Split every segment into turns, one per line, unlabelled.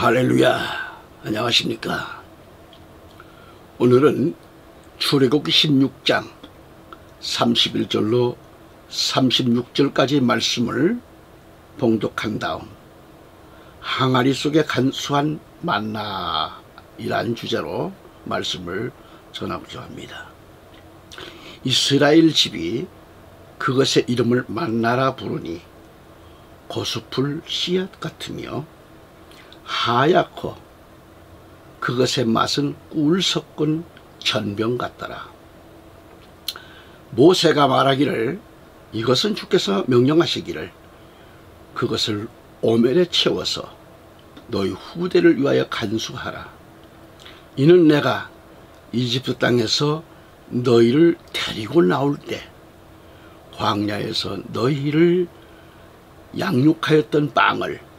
할렐루야, 안녕하십니까. 오늘은 출애굽기 16장 31절로 36절까지 말씀을 봉독한 다음 항아리 속에 간수한 만나이란 주제로 말씀을 전하고자 합니다. 이스라엘 집이 그것의 이름을 만나라 부르니 고수풀 씨앗 같으며 하얗고 그것의 맛은 꿀 섞은 전병 같더라. 모세가 말하기를 이것은 주께서 명령하시기를 그것을 오멜에 채워서 너희 후대를 위하여 간수하라. 이는 내가 이집트 땅에서 너희를 데리고 나올 때 광야에서 너희를 양육하였던 빵을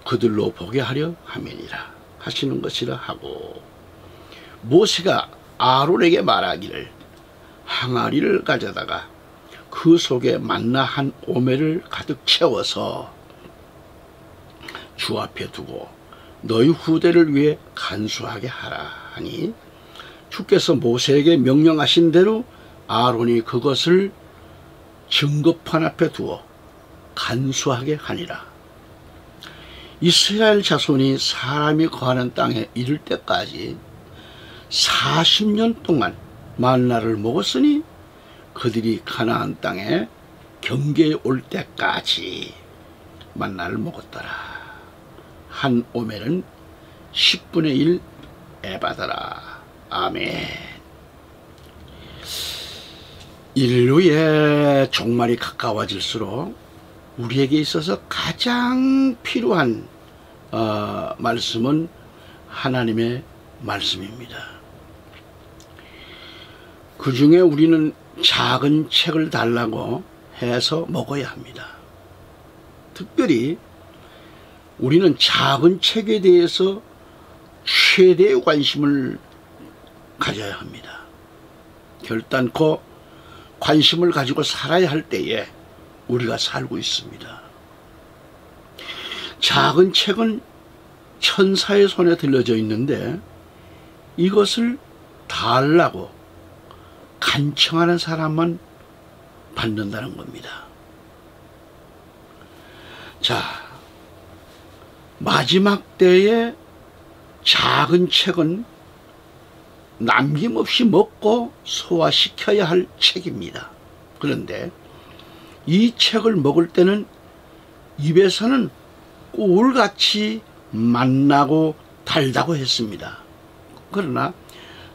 그들로 보게 하려 함이니라 하시는 것이라 하고, 모세가 아론에게 말하기를 항아리를 가져다가 그 속에 만나 한 오멜을 가득 채워서 주 앞에 두고 너희 후대를 위해 간수하게 하라 하니, 주께서 모세에게 명령하신 대로 아론이 그것을 증거판 앞에 두어 간수하게 하니라. 이스라엘 자손이 사람이 거하는 땅에 이를 때까지 40년 동안 만나를 먹었으니 그들이 가나안 땅에 경계에 올 때까지 만나를 먹었더라. 한 오멜은 10분의 1 에바더라. 아멘. 인류의 종말이 가까워질수록 우리에게 있어서 가장 필요한 말씀은 하나님의 말씀입니다. 그 중에 우리는 작은 책을 달라고 해서 먹어야 합니다. 특별히 우리는 작은 책에 대해서 최대의 관심을 가져야 합니다. 결단코 관심을 가지고 살아야 할 때에 우리가 살고 있습니다. 작은 책은 천사의 손에 들려져 있는데 이것을 달라고 간청하는 사람만 받는다는 겁니다. 자, 마지막 때의 작은 책은 남김없이 먹고 소화시켜야 할 책입니다. 그런데 이 책을 먹을 때는 입에서는 꿀같이 맛나고 달다고 했습니다. 그러나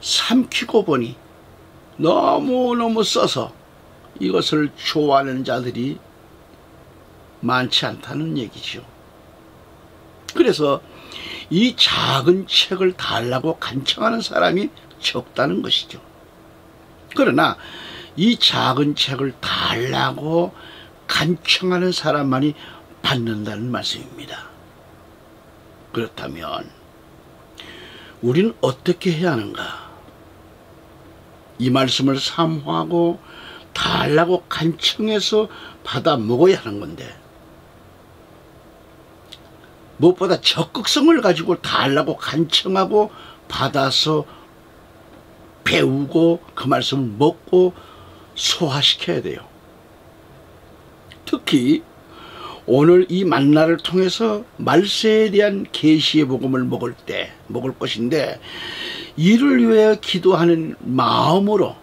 삼키고 보니 너무너무 써서 이것을 좋아하는 자들이 많지 않다는 얘기죠. 그래서 이 작은 책을 달라고 간청하는 사람이 적다는 것이죠. 그러나 이 작은 책을 달라고 간청하는 사람만이 받는다는 말씀입니다. 그렇다면 우리는 어떻게 해야 하는가? 이 말씀을 사모하고 달라고 간청해서 받아 먹어야 하는 건데, 무엇보다 적극성을 가지고 달라고 간청하고 받아서 배우고 그 말씀을 먹고 소화시켜야 돼요. 특히 오늘 이 만나를 통해서 말세에 대한 계시의 복음을 먹을 것인데, 이를 위해 기도하는 마음으로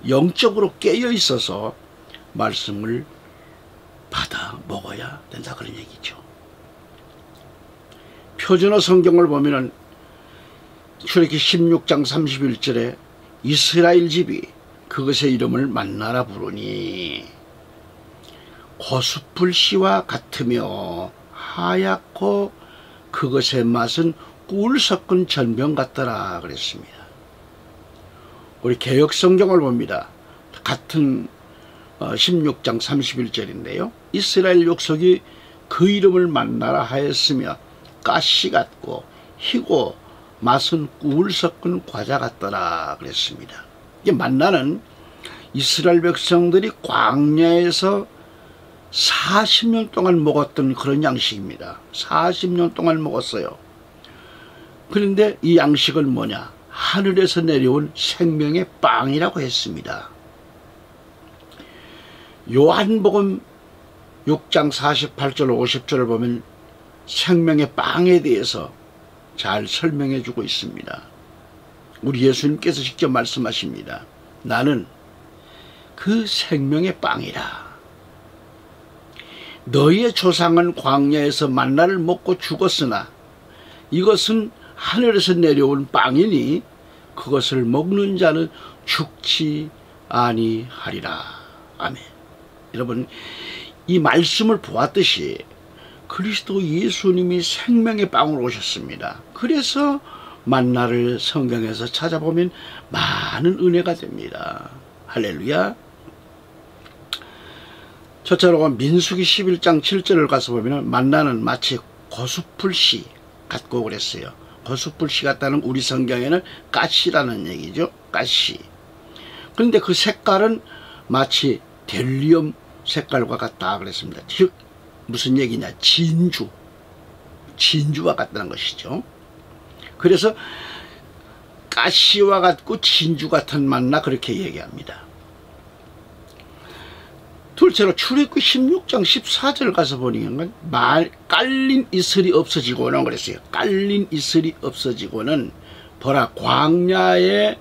영적으로 깨어 있어서 말씀을 받아 먹어야 된다, 그런 얘기죠. 표준어 성경을 보면은 출애굽기 16장 31절에 이스라엘 집이 그것의 이름을 만나라 부르니 고수풀 씨와 같으며 하얗고 그것의 맛은 꿀 섞은 전병 같더라 그랬습니다. 우리 개역 성경을 봅니다. 같은 16장 31절인데요. 이스라엘 족속이 그 이름을 만나라 하였으며 가시 같고 희고 맛은 꿀 섞은 과자 같더라 그랬습니다. 이게 만나는 이스라엘 백성들이 광야에서 40년 동안 먹었던 그런 양식입니다. 40년 동안 먹었어요. 그런데 이 양식은 뭐냐? 하늘에서 내려온 생명의 빵이라고 했습니다. 요한복음 6장 48절 50절을 보면 생명의 빵에 대해서 잘 설명해 주고 있습니다. 우리 예수님께서 직접 말씀하십니다. 나는 그 생명의 빵이라. 너희의 조상은 광야에서 만나를 먹고 죽었으나 이것은 하늘에서 내려온 빵이니 그것을 먹는 자는 죽지 아니하리라. 아멘. 여러분, 이 말씀을 보았듯이 그리스도 예수님이 생명의 빵으로 오셨습니다. 그래서 만나를 성경에서 찾아보면 많은 은혜가 됩니다. 할렐루야. 첫째로 민수기 11장 7절을 가서 보면 만나는 마치 고수풀씨 같고 그랬어요. 고수풀씨 같다는 우리 성경에는 가시라는 얘기죠. 가시. 그런데 그 색깔은 마치 델리움 색깔과 같다 그랬습니다. 즉 무슨 얘기냐? 진주와 같다는 것이죠. 그래서 가시와 같고 진주 같은 만나 그렇게 얘기합니다. 둘째로 출애굽기 16장 14절 가서 보니까 깔린 이슬이 없어지고는 그랬어요. 깔린 이슬이 없어지고는 보라 광야의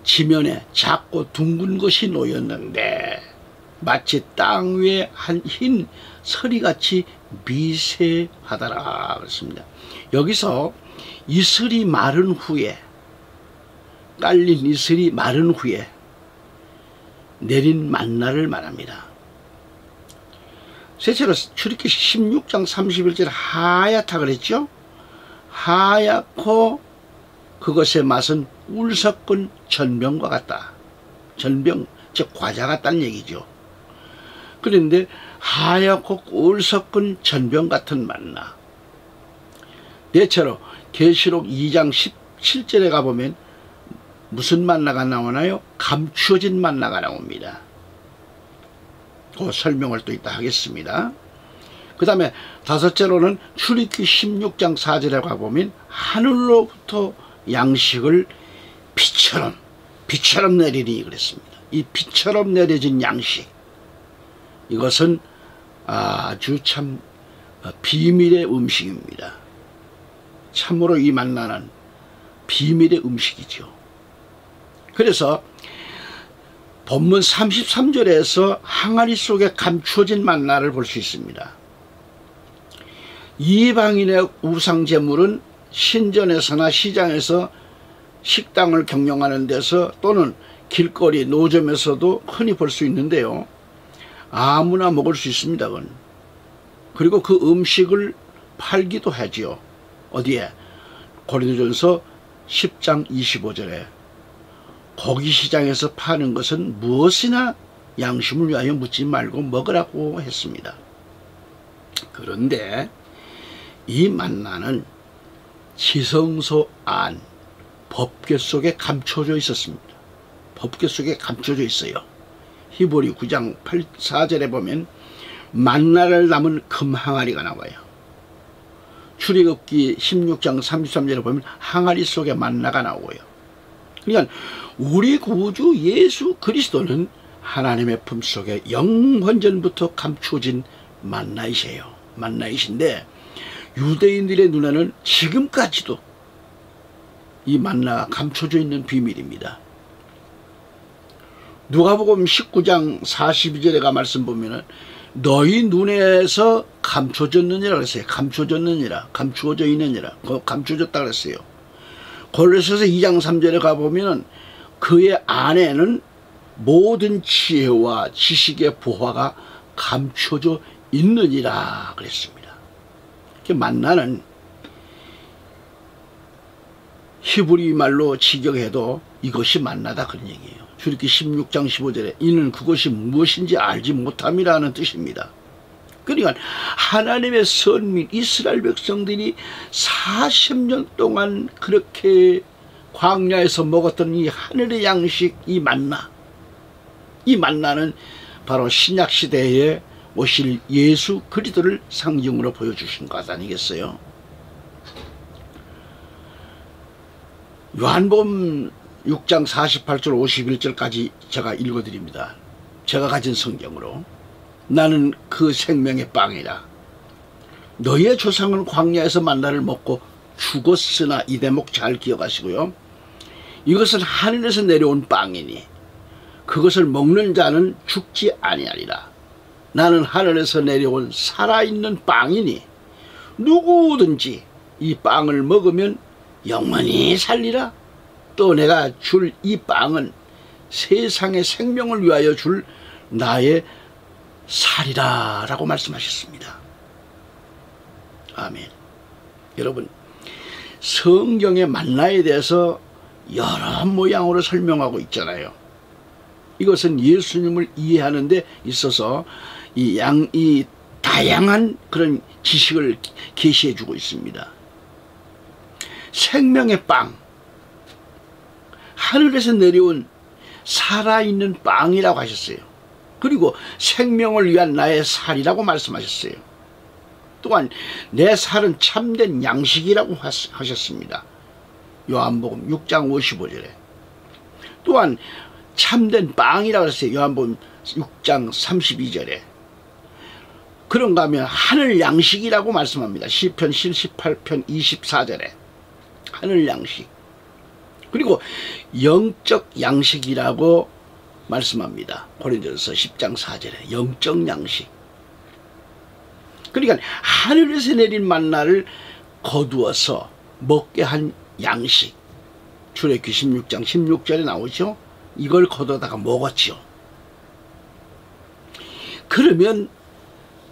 지면에 작고 둥근 것이 놓였는데 마치 땅 위에 한 흰 서리같이 미세하더라 그랬습니다. 여기서 이슬이 마른 후에 깔린 이슬이 마른 후에 내린 만나를 말합니다. 셋째로 출애굽기 16장 31절 하얗다 그랬죠. 하얗고 그것의 맛은 꿀 섞은 전병과 같다. 전병 즉 과자 같다는 얘기죠. 그런데 하얗고 꿀 섞은 전병 같은 만나. 넷째로 계시록 2장 17절에 가보면 무슨 만나가 나오나요? 감추어진 만나가 나옵니다. 그 설명을 또 이따 하겠습니다. 그 다음에 다섯째로는 출애굽기 16장 4절에 가보면 하늘로부터 양식을 비처럼 내리니 그랬습니다. 이 비처럼 내려진 양식, 이것은 아주 참 비밀의 음식입니다. 참으로 이 만나는 비밀의 음식이죠. 그래서 본문 33절에서 항아리 속에 감추어진 만나를 볼 수 있습니다. 이방인의 우상제물은 신전에서나 시장에서 식당을 경영하는 데서 또는 길거리 노점에서도 흔히 볼 수 있는데요. 아무나 먹을 수 있습니다. 그건. 그리고 그 음식을 팔기도 하지요. 어디에? 고린도전서 10장 25절에 고기 시장에서 파는 것은 무엇이나 양심을 위하여 묻지 말고 먹으라고 했습니다. 그런데 이 만나는 지성소 안 법궤 속에 감춰져 있었습니다. 법궤 속에 감춰져 있어요. 히브리 9장 4절에 보면 만나를 담은 금 항아리가 나와요. 출애굽기 16장 33절에 보면 항아리 속에 만나가 나오고요. 그러니까 우리 구주 예수 그리스도는 하나님의 품속에 영원전부터 감추어진 만나이신데 유대인들의 눈에는 지금까지도 이 만나가 감춰져 있는 비밀입니다. 누가복음 19장 42절에 말씀 보면은 너희 눈에서 감춰졌느니라 그랬어요. 감추어져 있느니라. 감춰졌다 그랬어요. 골로새서 2장 3절에 가보면 그의 안에는 모든 지혜와 지식의 보화가 감춰져 있느니라 그랬습니다. 만나는 히브리 말로 직역해도 이것이 만나다 그런 얘기예요. 출애굽기 16장 15절에 이는 그것이 무엇인지 알지 못함이라는 뜻입니다. 그러니까 하나님의 선민 이스라엘 백성들이 40년 동안 그렇게 광야에서 먹었던 이 하늘의 양식, 이 만나는 바로 신약시대에 오실 예수 그리스도를 상징으로 보여주신 것 아니겠어요? 요한복음 6장 48절 51절까지 제가 읽어드립니다. 제가 가진 성경으로. 나는 그 생명의 빵이라. 너희의 조상은 광야에서 만나를 먹고 죽었으나, 이 대목 잘 기억하시고요. 이것은 하늘에서 내려온 빵이니 그것을 먹는 자는 죽지 아니하리라. 나는 하늘에서 내려온 살아있는 빵이니 누구든지 이 빵을 먹으면 영원히 살리라. 또 내가 줄 이 빵은 세상의 생명을 위하여 줄 나의 살이라 라고 말씀하셨습니다. 아멘. 여러분, 성경의 만나에 대해서 여러 모양으로 설명하고 있잖아요. 이것은 예수님을 이해하는 데 있어서 이 다양한 그런 지식을 계시해 주고 있습니다. 생명의 빵, 하늘에서 내려온 살아있는 빵이라고 하셨어요. 그리고 생명을 위한 나의 살이라고 말씀하셨어요. 또한 내 살은 참된 양식이라고 하셨습니다. 요한복음 6장 55절에. 또한 참된 빵이라고 했어요. 요한복음 6장 32절에. 그런가 하면 하늘 양식이라고 말씀합니다. 시편 78편 24절에. 하늘 양식. 그리고 영적 양식이라고 말씀합니다. 고린도전서 10장 4절에. 영적 양식. 그러니까 하늘에서 내린 만나를 거두어서 먹게 한 양식. 출애굽기 16장 16절에 나오죠. 이걸 거두다가 먹었죠. 그러면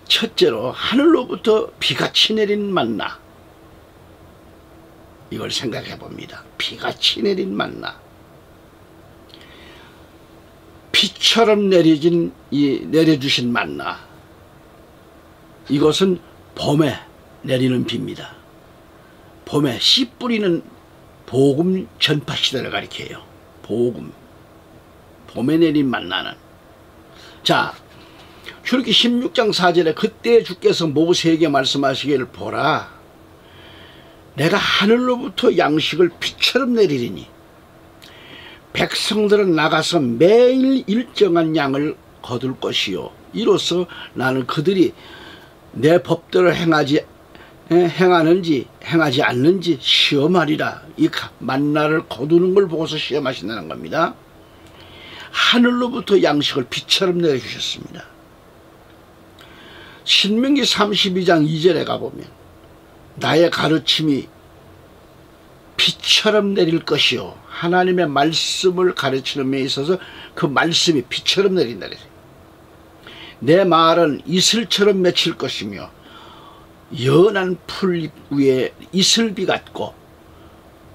첫째로 하늘로부터 비같이 내린 만나, 이걸 생각해 봅니다. 비같이 내린 만나. 비처럼 내려주신 만나. 이것은 봄에 내리는 비입니다. 봄에 씨 뿌리는 복음 전파 시대를 가리켜요. 복음. 봄에 내린 만나는. 자, 출애굽기 16장 4절에 그때 주께서 모세에게 말씀하시기를, 보라, 내가 하늘로부터 양식을 비처럼 내리리니 백성들은 나가서 매일 일정한 양을 거둘 것이요, 이로써 나는 그들이 내 법대로 행하는지 행하지 않는지 시험하리라. 이 만나를 거두는 걸 보고서 시험하신다는 겁니다. 하늘로부터 양식을 비처럼 내려주셨습니다. 신명기 32장 2절에 가보면 나의 가르침이 비처럼 내릴 것이요, 하나님의 말씀을 가르치는 데 있어서 그 말씀이 비처럼 내린다 그래요. 내 말은 이슬처럼 맺힐 것이며 연한 풀잎 위에 이슬비 같고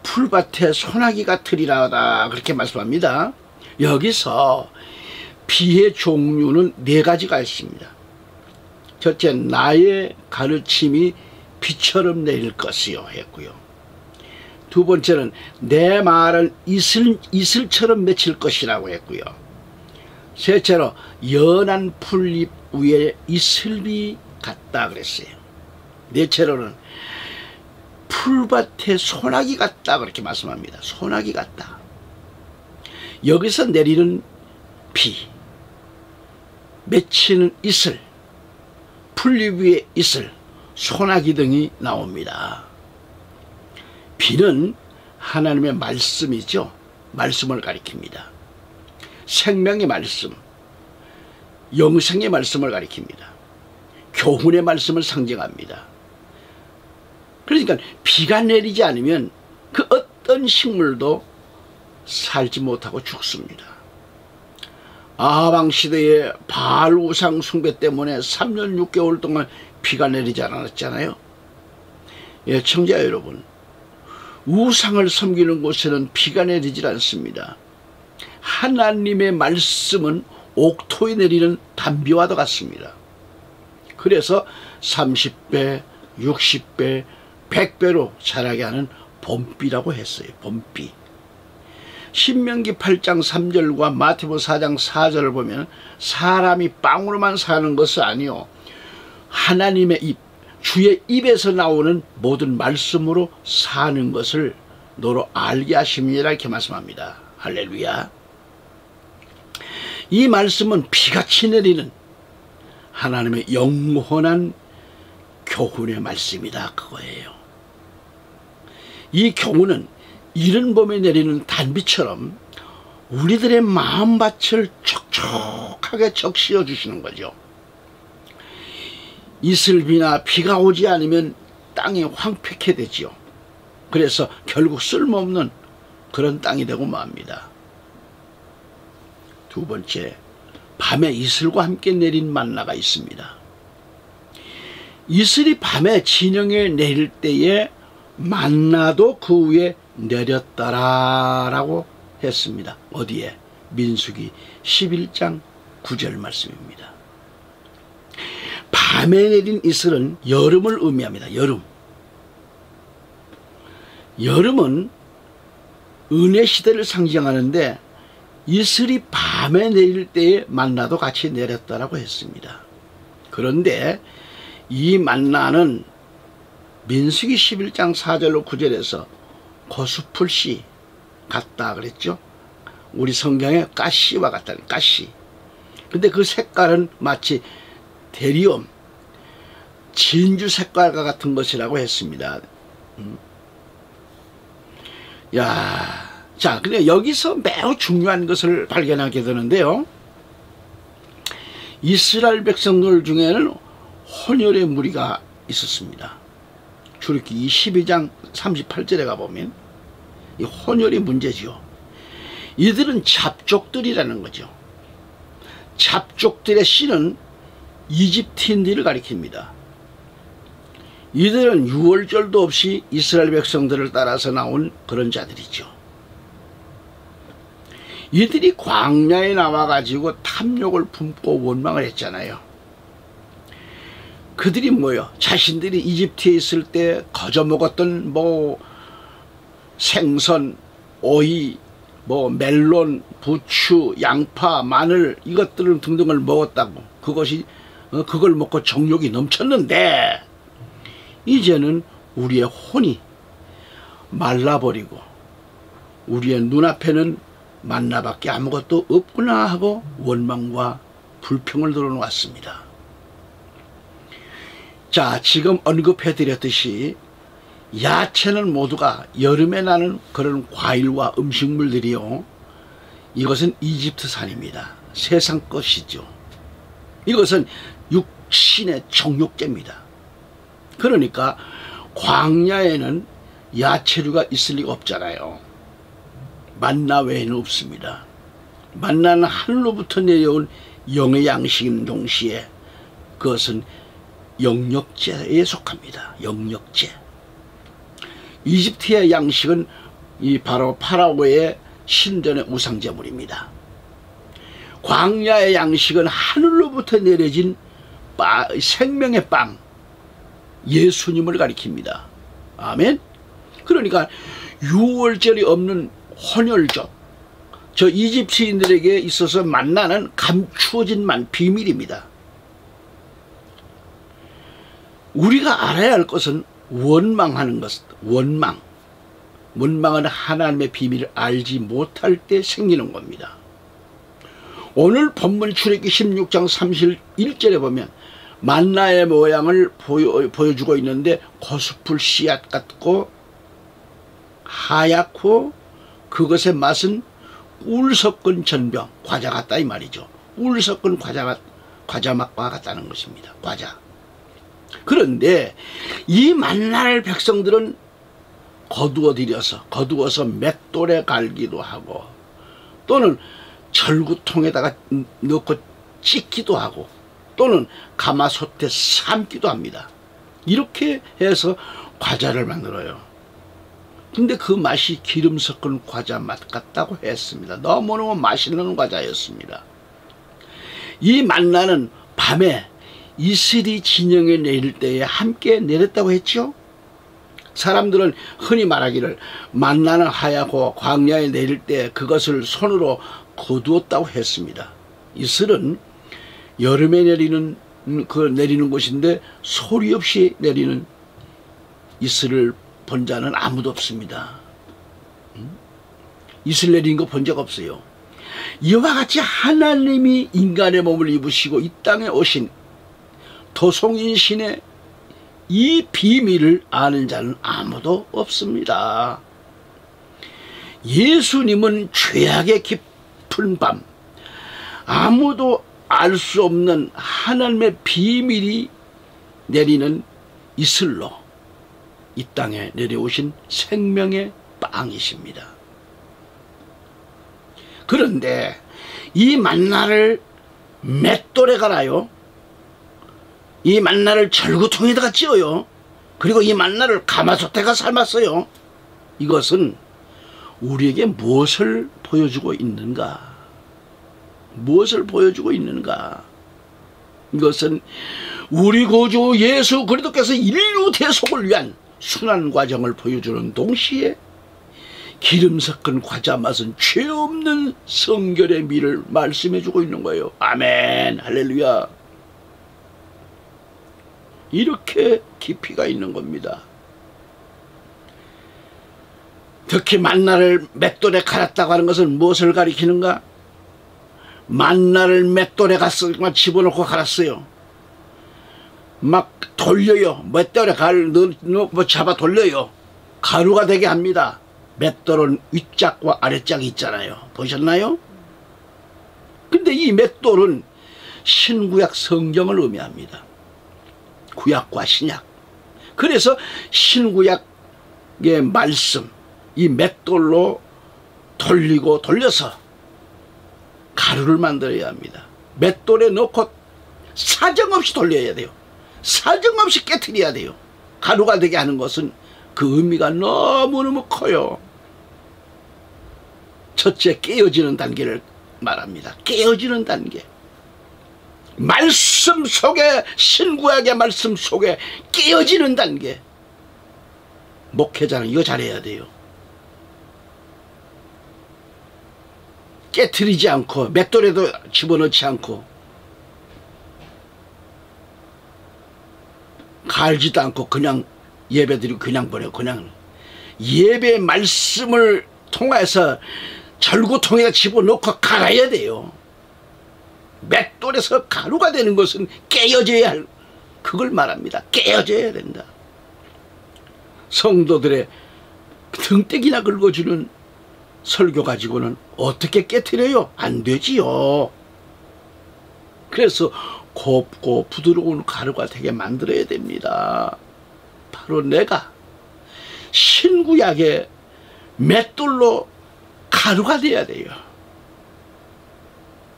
풀밭에 소나기 같으리라다, 그렇게 말씀합니다. 여기서 비의 종류는 네 가지가 있습니다. 첫째, 나의 가르침이 비처럼 내릴 것이요 했고요. 두 번째는 내 말은 이슬처럼 맺힐 것이라고 했고요. 셋째로 연한 풀잎 위에 이슬비 같다 그랬어요. 넷째로는 풀밭에 소나기 같다, 그렇게 말씀합니다. 소나기 같다. 여기서 내리는 비, 맺히는 이슬, 풀잎 위에 이슬, 소나기 등이 나옵니다. 비는 하나님의 말씀이죠. 말씀을 가리킵니다. 생명의 말씀, 영생의 말씀을 가리킵니다. 교훈의 말씀을 상징합니다. 그러니까 비가 내리지 않으면 그 어떤 식물도 살지 못하고 죽습니다. 아방 시대의 바알 우상 숭배 때문에 3년 6개월 동안 비가 내리지 않았잖아요. 예, 청자 여러분, 우상을 섬기는 곳에는 비가 내리질 않습니다. 하나님의 말씀은 옥토에 내리는 단비와도 같습니다. 그래서 30배, 60배, 100배로 자라게 하는 봄비라고 했어요. 봄비. 신명기 8장 3절과 마태복음 4장 4절을 보면 사람이 빵으로만 사는 것이 아니요 하나님의 입, 주의 입에서 나오는 모든 말씀으로 사는 것을 너로 알게 하심이라 이렇게 말씀합니다. 할렐루야. 이 말씀은 비같이 내리는 하나님의 영원한 교훈의 말씀이다 그거예요. 이 교훈은 이른 봄에 내리는 단비처럼 우리들의 마음밭을 촉촉하게 적시어 주시는 거죠. 이슬비나 비가 오지 않으면 땅이 황폐케 되지요. 그래서 결국 쓸모없는 그런 땅이 되고 맙니다. 두 번째, 밤에 이슬과 함께 내린 만나가 있습니다. 이슬이 밤에 진영에 내릴 때에 만나도 그 위에 내렸더라라고 했습니다. 어디에? 민수기 11장 9절 말씀입니다. 밤에 내린 이슬은 여름을 의미합니다. 여름. 여름은 은혜 시대를 상징하는데 이슬이 밤에 내릴 때에 만나도 같이 내렸다라고 했습니다. 그런데 이 만나는 민수기 11장 4절로 9절에서 고수풀씨 같다 그랬죠. 우리 성경에 가시와 같다는 가시. 근데 그 색깔은 마치 대리움, 진주 색깔과 같은 것이라고 했습니다. 야, 자, 근데 여기서 매우 중요한 것을 발견하게 되는데요. 이스라엘 백성들 중에는 혼혈의 무리가 있었습니다. 출애굽기 12장 38절에 가보면 이 혼혈이 문제지요. 이들은 잡족들이라는 거죠. 잡족들의 씨는 이집트인들을 가리킵니다. 이들은 유월절도 없이 이스라엘 백성들을 따라서 나온 그런 자들이죠. 이들이 광야에 나와가지고 탐욕을 품고 원망을 했잖아요. 그들이 뭐요? 자신들이 이집트에 있을 때 거저 먹었던 생선, 오이, 멜론, 부추, 양파, 마늘 이것들을 등등을 먹었다고. 그걸 먹고 정욕이 넘쳤는데 이제는 우리의 혼이 말라버리고 우리의 눈앞에는 만나밖에 아무것도 없구나 하고 원망과 불평을 드러놓았습니다. 자, 지금 언급해드렸듯이 야채는 모두가 여름에 나는 그런 과일과 음식물들이요. 이것은 이집트산입니다. 세상 것이죠. 이것은 육신의 정욕제입니다. 그러니까 광야에는 야채류가 있을 리가 없잖아요. 만나 외에는 없습니다. 만나는 하늘로부터 내려온 영의 양식인 동시에 그것은 영역제에 속합니다. 영역제. 이집트의 양식은 바로 파라오의 신전의 우상제물입니다. 광야의 양식은 하늘로부터 내려진 생명의 빵, 예수님을 가리킵니다. 아멘. 그러니까 유월절이 없는 혼혈족, 저 이집트인들에게 있어서 만나는 감추어진 비밀입니다. 우리가 알아야 할 것은 원망하는 것, 원망은 하나님의 비밀을 알지 못할 때 생기는 겁니다. 오늘 본문 출애굽기 16장 31절에 보면 만나의 모양을 보여주고 있는데 고수풀 씨앗 같고 하얗고 그것의 맛은 꿀 섞은 전병, 과자 같다 이 말이죠. 꿀 섞은 과자 맛과 같다는 것입니다. 과자. 그런데 이 만날 백성들은 거두어서 맷돌에 갈기도 하고 또는 절구통에다가 넣고 찢기도 하고 또는 가마솥에 삶기도 합니다. 이렇게 해서 과자를 만들어요. 근데 그 맛이 기름 섞은 과자 맛 같다고 했습니다. 너무너무 맛있는 과자였습니다. 이 만나는 밤에 이슬이 진영에 내릴 때에 함께 내렸다고 했죠. 사람들은 흔히 말하기를 만나는 하얗고 광야에 내릴 때 그것을 손으로 거두었다고 했습니다. 이슬은 여름에 내리는 곳인데 소리 없이 내리는 이슬을 본 자는 아무도 없습니다. 이슬 내리는 거 본 적 없어요. 이와 같이 하나님이 인간의 몸을 입으시고 이 땅에 오신 도성인신의 이 비밀을 아는 자는 아무도 없습니다. 예수님은 죄악의 깊은 밤, 아무도 알 수 없는 하나님의 비밀이 내리는 이슬로 이 땅에 내려오신 생명의 빵이십니다. 그런데 이 만나를 맷돌에 갈아요. 이 만나를 절구통에다가 찧어요. 그리고 이 만나를 가마솥에가 삶았어요. 이것은 우리에게 무엇을 보여주고 있는가? 무엇을 보여주고 있는가? 이것은 우리 구주 예수 그리스도께서 인류 대속을 위한 순환 과정을 보여주는 동시에 기름 섞은 과자 맛은 죄 없는 성결의 미를 말씀해주고 있는 거예요. 아멘, 할렐루야. 이렇게 깊이가 있는 겁니다. 특히 만나를 맷돌에 갈았다고 하는 것은 무엇을 가리키는가? 만나를 맷돌에 집어넣고 갈았어요. 막 돌려요. 맷돌에 잡아 돌려요. 가루가 되게 합니다. 맷돌은 윗짝과 아랫짝이 있잖아요. 보셨나요? 근데 이 맷돌은 신구약 성경을 의미합니다. 구약과 신약. 그래서 신구약의 말씀, 이 맷돌로 돌리고 돌려서 가루를 만들어야 합니다. 맷돌에 넣고 사정없이 돌려야 돼요. 사정없이 깨트려야 돼요. 가루가 되게 하는 것은 그 의미가 너무너무 커요. 첫째, 깨어지는 단계를 말합니다. 깨어지는 단계. 말씀 속에, 신구약의 말씀 속에 깨어지는 단계. 목회자는 이거 잘해야 돼요. 깨트리지 않고 맷돌에도 집어넣지 않고 갈지도 않고 그냥 예배드리고 그냥 보내고 그냥 예배 말씀을 통해서 절구통에 집어넣고 갈아야 돼요. 맷돌에서 가루가 되는 것은 깨어져야 할, 그걸 말합니다. 깨어져야 된다. 성도들의 등떼기나 긁어주는 설교 가지고는 어떻게 깨트려요? 안 되지요. 그래서 곱고 부드러운 가루가 되게 만들어야 됩니다. 바로 내가 신구약의 맷돌로 가루가 돼야 돼요.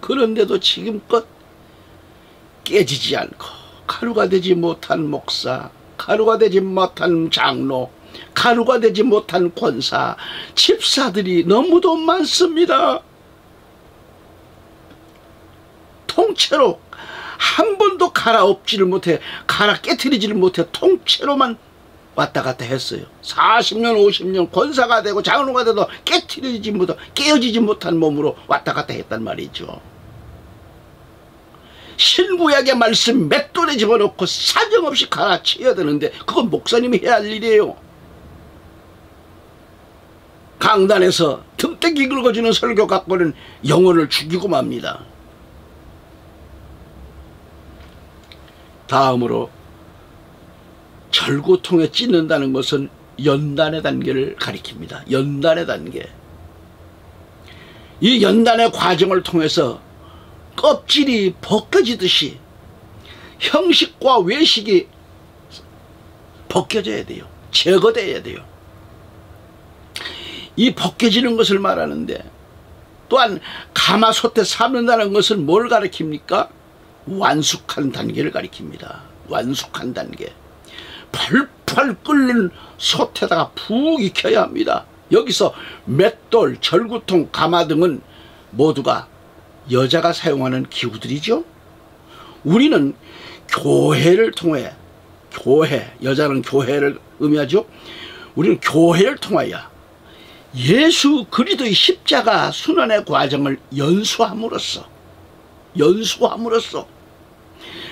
그런데도 지금껏 깨지지 않고 가루가 되지 못한 목사, 가루가 되지 못한 장로, 가루가 되지 못한 권사, 집사들이 너무도 많습니다. 통째로 한 번도 갈아엎지를 못해, 갈아 깨트리지를 못해 통째로만 왔다 갔다 했어요. 40년 50년 권사가 되고 장로가 돼도 깨트리지 못한, 깨어지지 못한 몸으로 왔다 갔다 했단 말이죠. 신구약의 말씀 맷돌에 집어넣고 사정없이 갈아치워야 되는데 그건 목사님이 해야 할 일이에요. 강단에서 틈새기 긁어주는 설교 갖고는 영혼을 죽이고 맙니다. 다음으로 절구통에 찢는다는 것은 연단의 단계를 가리킵니다. 연단의 단계. 이 연단의 과정을 통해서 껍질이 벗겨지듯이 형식과 외식이 벗겨져야 돼요. 제거돼야 돼요. 이 벗겨지는 것을 말하는데, 또한 가마솥에 삶는다는 것은 뭘 가리킵니까? 완숙한 단계를 가리킵니다. 완숙한 단계. 펄펄 끓는 솥에다가 푹 익혀야 합니다. 여기서 맷돌, 절구통, 가마 등은 모두가 여자가 사용하는 기구들이죠. 우리는 교회를 통해, 교회, 여자는 교회를 의미하죠. 우리는 교회를 통하여 예수 그리스도의 십자가 순환의 과정을 연수함으로써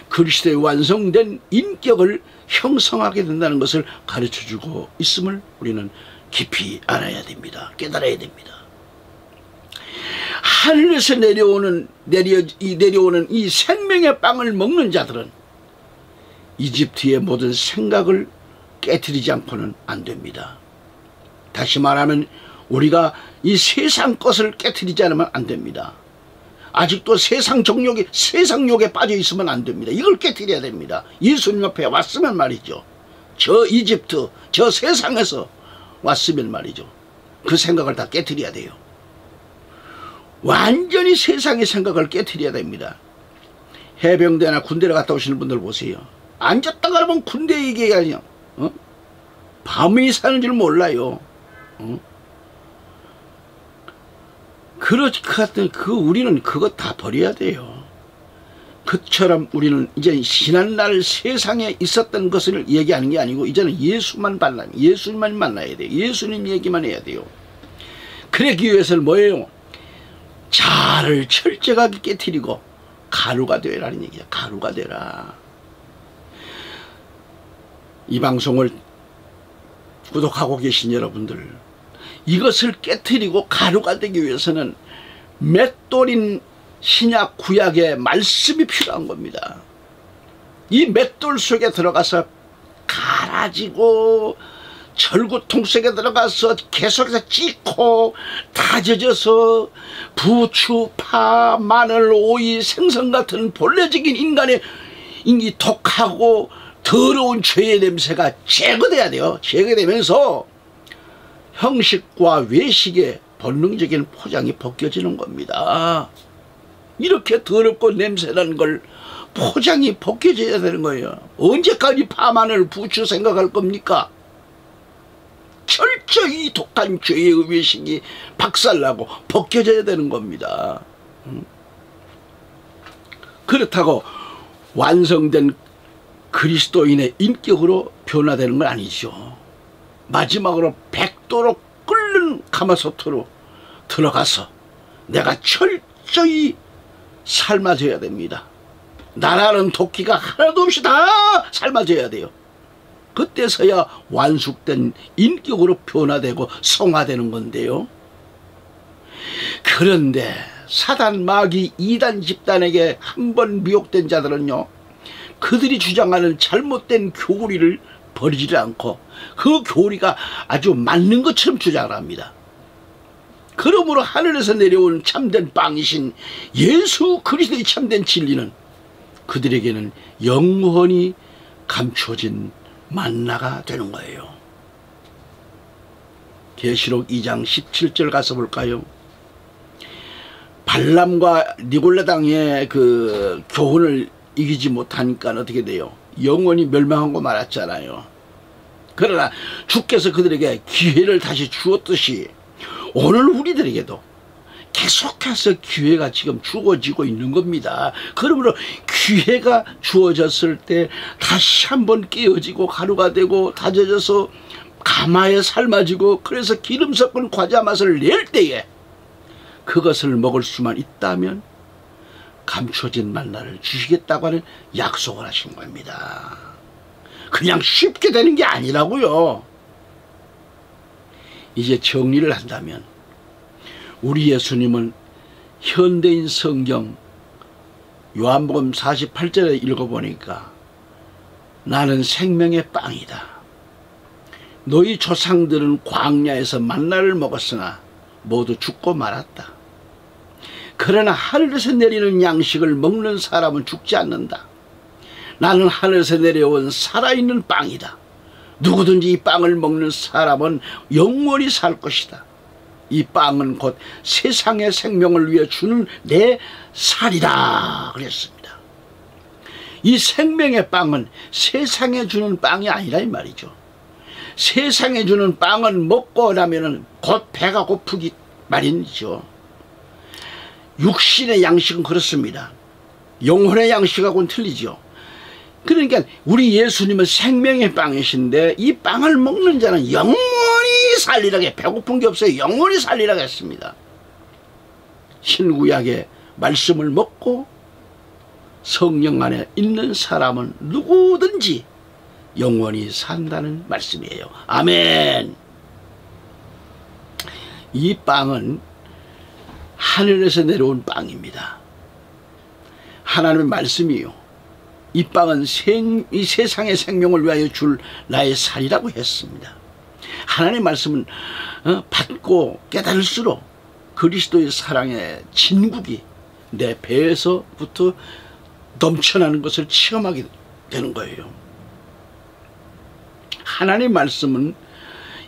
그리스도의 완성된 인격을 형성하게 된다는 것을 가르쳐주고 있음을 우리는 깊이 알아야 됩니다. 깨달아야 됩니다. 하늘에서 내려오는 이 생명의 빵을 먹는 자들은 이집트의 모든 생각을 깨트리지 않고는 안 됩니다. 다시 말하면 우리가 이 세상 것을 깨트리지 않으면 안 됩니다. 아직도 세상 욕에 빠져 있으면 안 됩니다. 이걸 깨트려야 됩니다. 예수님 앞에 왔으면 말이죠. 저 이집트, 저 세상에서 왔으면 말이죠. 그 생각을 다 깨트려야 돼요. 완전히 세상의 생각을 깨트려야 됩니다. 해병대나 군대를 갔다 오시는 분들 보세요. 앉았다 그러면 군대 얘기가 아니야. 밤이 사는 줄 몰라요. 우리는 그거 다 버려야 돼요. 그처럼 우리는 이제 지난날 세상에 있었던 것을 얘기하는 게 아니고 이제는 예수님만 만나야 돼요. 예수님 얘기만 해야 돼요. 그러기 위해서는 뭐예요? 자아를 철저하게 깨트리고 가루가 되라는 얘기야. 가루가 되라. 이 방송을 구독하고 계신 여러분들, 이것을 깨트리고 가루가 되기 위해서는 맷돌인 신약 구약의 말씀이 필요한 겁니다. 이 맷돌 속에 들어가서 갈아지고 절구통 속에 들어가서 계속해서 찢고 다져져서 부추, 파, 마늘, 오이, 생선 같은 본래적인 인간의 이 독하고 더러운 죄의 냄새가 제거돼야 돼요. 제거되면서 형식과 외식의 본능적인 포장이 벗겨지는 겁니다. 이렇게 더럽고 냄새나는 걸 포장이 벗겨져야 되는 거예요. 언제까지 파마늘 부추 생각할 겁니까? 철저히 독한 죄의 외식이 박살나고 벗겨져야 되는 겁니다. 그렇다고 완성된 그리스도인의 인격으로 변화되는 건 아니죠. 마지막으로 백도로 끓는 가마솥으로 들어가서 내가 철저히 삶아져야 됩니다. 나라는 도끼가 하나도 없이 다 삶아져야 돼요. 그때서야 완숙된 인격으로 변화되고 성화되는 건데요. 그런데 사단, 마귀, 이단 집단에게 한번 미혹된 자들은요, 그들이 주장하는 잘못된 교리를 버리지 않고 그 교리가 아주 맞는 것처럼 주장을 합니다. 그러므로 하늘에서 내려온 참된 빵이신 예수 그리스도의 참된 진리는 그들에게는 영원히 감춰진 만나가 되는 거예요. 계시록 2장 17절 가서 볼까요? 발람과 니골라당의 그 교훈을 이기지 못하니까 어떻게 돼요? 영원히 멸망하고 말았잖아요. 그러나 주께서 그들에게 기회를 다시 주었듯이 오늘 우리들에게도 계속해서 기회가 지금 주어지고 있는 겁니다. 그러므로 기회가 주어졌을 때 다시 한번 깨어지고 가루가 되고 다져져서 가마에 삶아지고 그래서 기름 섞은 과자 맛을 낼 때에 그것을 먹을 수만 있다면 감춰진 만나를 주시겠다고 하는 약속을 하신 겁니다. 그냥 쉽게 되는 게 아니라고요. 이제 정리를 한다면 우리 예수님은 현대인 성경 요한복음 48절에 읽어보니까 나는 생명의 빵이다. 너희 조상들은 광야에서 만나를 먹었으나 모두 죽고 말았다. 그러나 하늘에서 내리는 양식을 먹는 사람은 죽지 않는다. 나는 하늘에서 내려온 살아있는 빵이다. 누구든지 이 빵을 먹는 사람은 영원히 살 것이다. 이 빵은 곧 세상의 생명을 위해 주는 내 살이다 그랬습니다. 이 생명의 빵은 세상에 주는 빵이 아니라 이 말이죠. 세상에 주는 빵은 먹고 나면은 곧 배가 고프기 마련이죠. 육신의 양식은 그렇습니다. 영혼의 양식하고는 틀리죠. 그러니까 우리 예수님은 생명의 빵이신데 이 빵을 먹는 자는 영원히 살리라게, 배고픈 게 없어요. 영원히 살리라고 했습니다. 신구약의 말씀을 먹고 성령 안에 있는 사람은 누구든지 영원히 산다는 말씀이에요. 아멘. 이 빵은 하늘에서 내려온 빵입니다. 하나님의 말씀이요. 이 빵은 이 세상의 생명을 위하여 줄 나의 살이라고 했습니다. 하나님의 말씀은 받고 깨달을수록 그리스도의 사랑의 진국이 내 배에서부터 넘쳐나는 것을 체험하게 되는 거예요. 하나님의 말씀은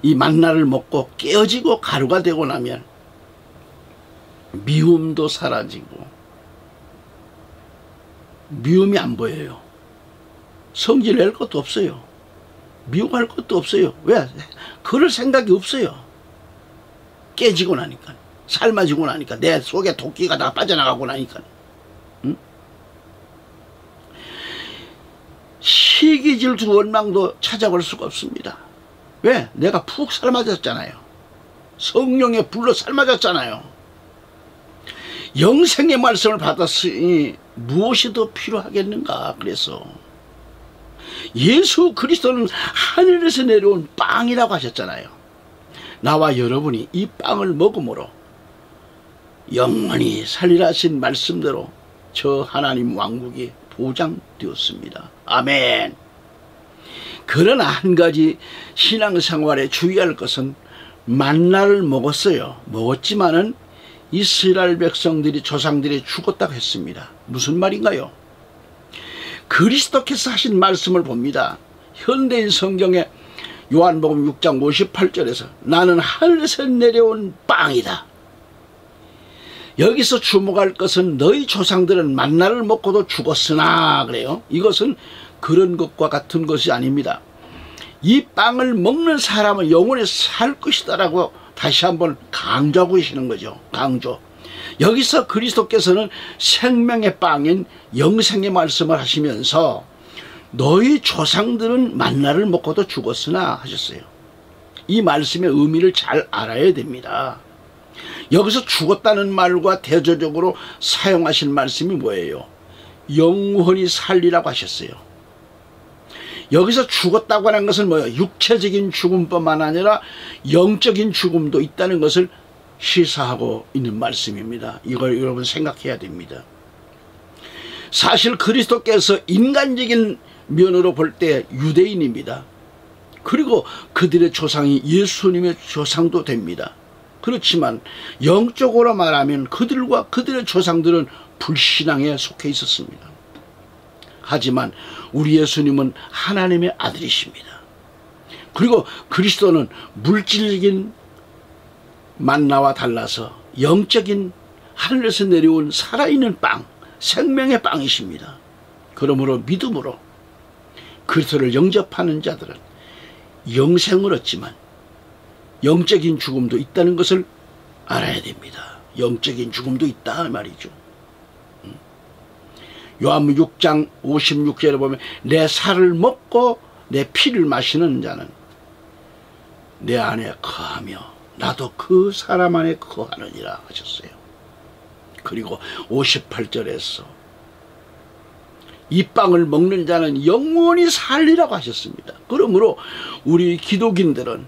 이 만나를 먹고 깨어지고 가루가 되고 나면 미움도 사라지고 미움이 안 보여요. 성질 낼 것도 없어요. 미워할 것도 없어요. 왜? 그럴 생각이 없어요. 깨지고 나니까, 삶아지고 나니까, 내 속에 도끼가 다 빠져나가고 나니까. 응? 시기, 질투, 원망도 찾아볼 수가 없습니다. 왜? 내가 푹 삶아졌잖아요. 성령의 불로 삶아졌잖아요. 영생의 말씀을 받았으니 무엇이 더 필요하겠는가. 그래서 예수 그리스도는 하늘에서 내려온 빵이라고 하셨잖아요. 나와 여러분이 이 빵을 먹음으로 영원히 살리라 하신 말씀대로 저 하나님 왕국이 보장되었습니다. 아멘. 그러나 한 가지 신앙생활에 주의할 것은 만나를 먹었어요. 먹었지만은 이스라엘 백성들이, 조상들이 죽었다고 했습니다. 무슨 말인가요? 그리스도께서 하신 말씀을 봅니다. 현대인 성경에 요한복음 6장 58절에서 나는 하늘에서 내려온 빵이다. 여기서 주목할 것은 너희 조상들은 만나를 먹고도 죽었으나 그래요. 이것은 그런 것과 같은 것이 아닙니다. 이 빵을 먹는 사람은 영원히 살 것이다 라고 다시 한번 강조하고 계시는 거죠. 강조. 여기서 그리스도께서는 생명의 빵인 영생의 말씀을 하시면서 너희 조상들은 만나를 먹고도 죽었으나 하셨어요. 이 말씀의 의미를 잘 알아야 됩니다. 여기서 죽었다는 말과 대조적으로 사용하신 말씀이 뭐예요? 영원히 살리라고 하셨어요. 여기서 죽었다고 하는 것은 뭐예요? 육체적인 죽음뿐만 아니라 영적인 죽음도 있다는 것을 시사하고 있는 말씀입니다. 이걸 여러분 생각해야 됩니다. 사실 그리스도께서 인간적인 면으로 볼 때 유대인입니다. 그리고 그들의 조상이 예수님의 조상도 됩니다. 그렇지만 영적으로 말하면 그들과 그들의 조상들은 불신앙에 속해 있었습니다. 하지만 우리 예수님은 하나님의 아들이십니다. 그리고 그리스도는 물질적인 만나와 달라서 영적인 하늘에서 내려온 살아있는 빵, 생명의 빵이십니다. 그러므로 믿음으로 그리스도를 영접하는 자들은 영생을 얻지만 영적인 죽음도 있다는 것을 알아야 됩니다. 영적인 죽음도 있다 말이죠. 요한복음 6장 56절에 보면 내 살을 먹고 내 피를 마시는 자는 내 안에 거하며 나도 그 사람 안에 거하느니라 하셨어요. 그리고 58절에서 이 빵을 먹는 자는 영원히 살리라고 하셨습니다. 그러므로 우리 기독인들은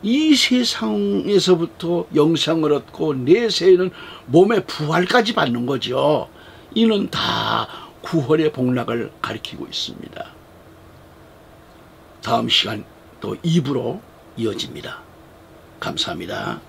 이 세상에서부터 영생을 얻고 내세에는 몸의 부활까지 받는 거죠. 이는 다 구원의 복락을 가리키고 있습니다. 다음 시간 또 2부로 이어집니다. 감사합니다.